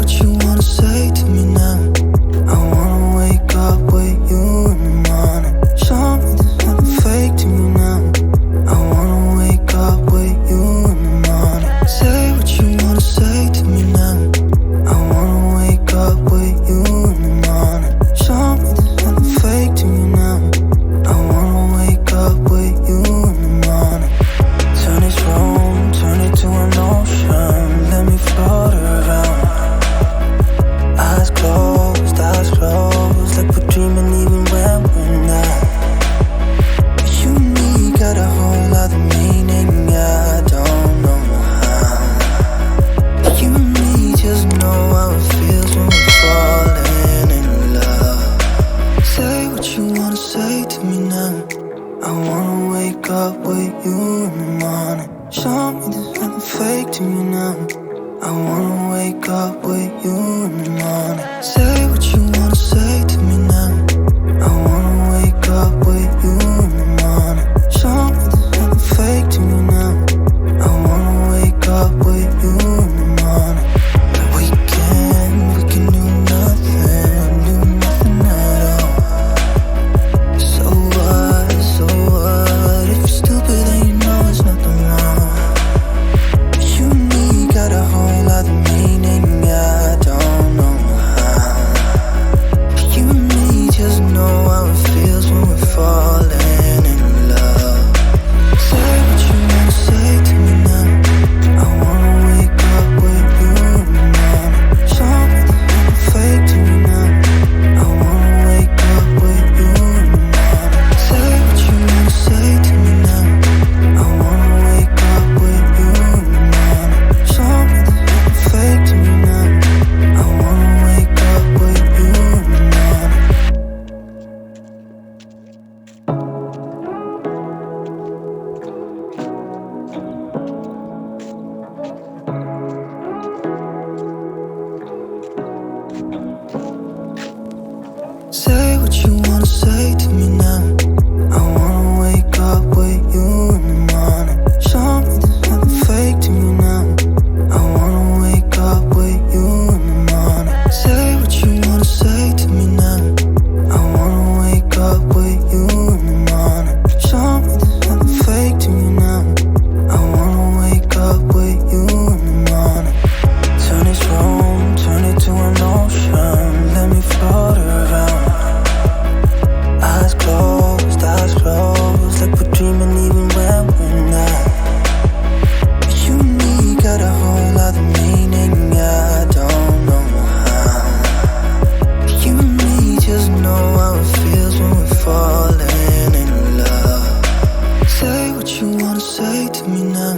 what you wanna say to me now. I wanna wake up with you in the morning. Show me there's nothing fake to me now. I wanna wake up with you in the morning. Say what you wanna say to me now. I wanna wake up with you in the morning. Show me there's nothing fake to me now. I wanna wake up with you in the morning. Turn this room, turn it to an ocean. Let me float around. Eyes closed, like we're dreaming even when we're not. You and me got a whole other meaning, I don't know how. You and me just know how it feels when we're falling in love. Say what you wanna say to me now. I wanna wake up with you in the morning. Show me there's nothing fake to me now. I wanna wake up with you in the morning. Say what you wanna say to me now. I wanna wake up with you in the morning. Show me there's nothing fake to me now. I wanna wake up with you in the morning. We can do nothing at all. So what, if you're stupid then you know there's nothing wrong. You and me got a whole other meaning, I don't know how. You and me just know how it feels when we're falling in love. Say what you wanna say to me now. I wanna wake up with you in the morning. Show me there's nothing fake to me now. I wanna wake up with you in the morning. Say what you wanna say to me now. I wanna wake up with you in the morning. Show me there's nothing fake to me now. I wanna wake up with you in the morning. Say what you wanna say to me now. I wanna wake up with you in the morning. Show me there's nothing fake to me now. I wanna wake up with you in the morning. Say what you wanna say to me now. I wanna wake up with you in the morning. Show me there's nothing fake to me now. I wanna wake up with you in the morning. Turn this room, turn it to an ocean. Let me float around. Eyes closed, like we're dreaming even when we're not. You and me got a whole other meaning, I don't know how. You and me just know how it feels when we're falling in love. Say what you wanna say to me now.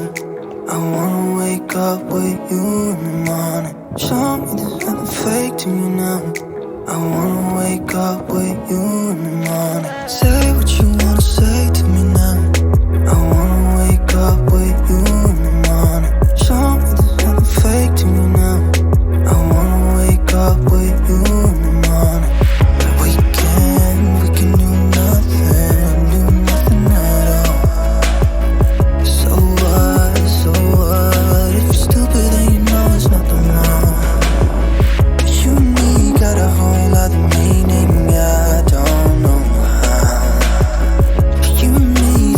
I wanna wake up with you in the morning. Show me there's nothing fake to me now. I wanna wake up with you in the morning. Say what you wanna say to me now. I wanna wake up with you in the morning. Show me there's nothing fake to me now. I wanna wake up with you in the morning. We can do nothing at all. So what, if you're stupid then you know there's nothing wrong. You and me got a whole other meaning, I don't know how. You and me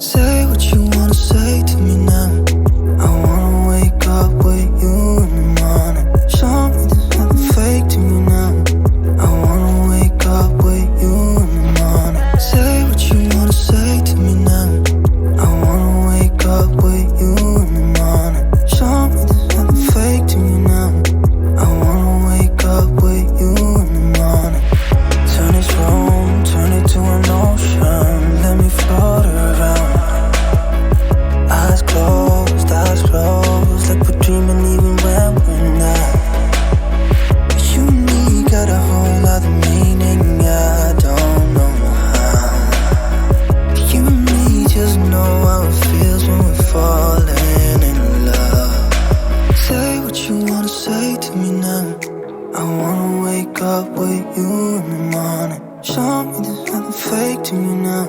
Say what you wanna say to me now. I wanna wake up with you in the morning. Show me there's nothing fake to me now. I wanna wake up with you in the morning. Say what you wanna say to me now. I wanna wake up with you in the morning. Show me there's nothing fake to me now. I wanna wake up with you in the morning. Turn this room, turn it to an ocean. Let me float around. Eyes closed, like we're dreaming even when we're not. You and me got a whole other meaning, I don't know how. You and me just know how it feels when we're falling in love. Say what you wanna say to me now. I wanna wake up with you in the morning. Show me there's nothing fake to me now.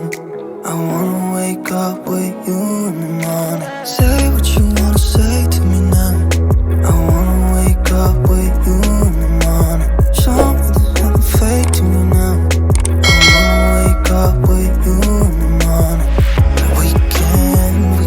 I wanna wake up with you in the morning. Say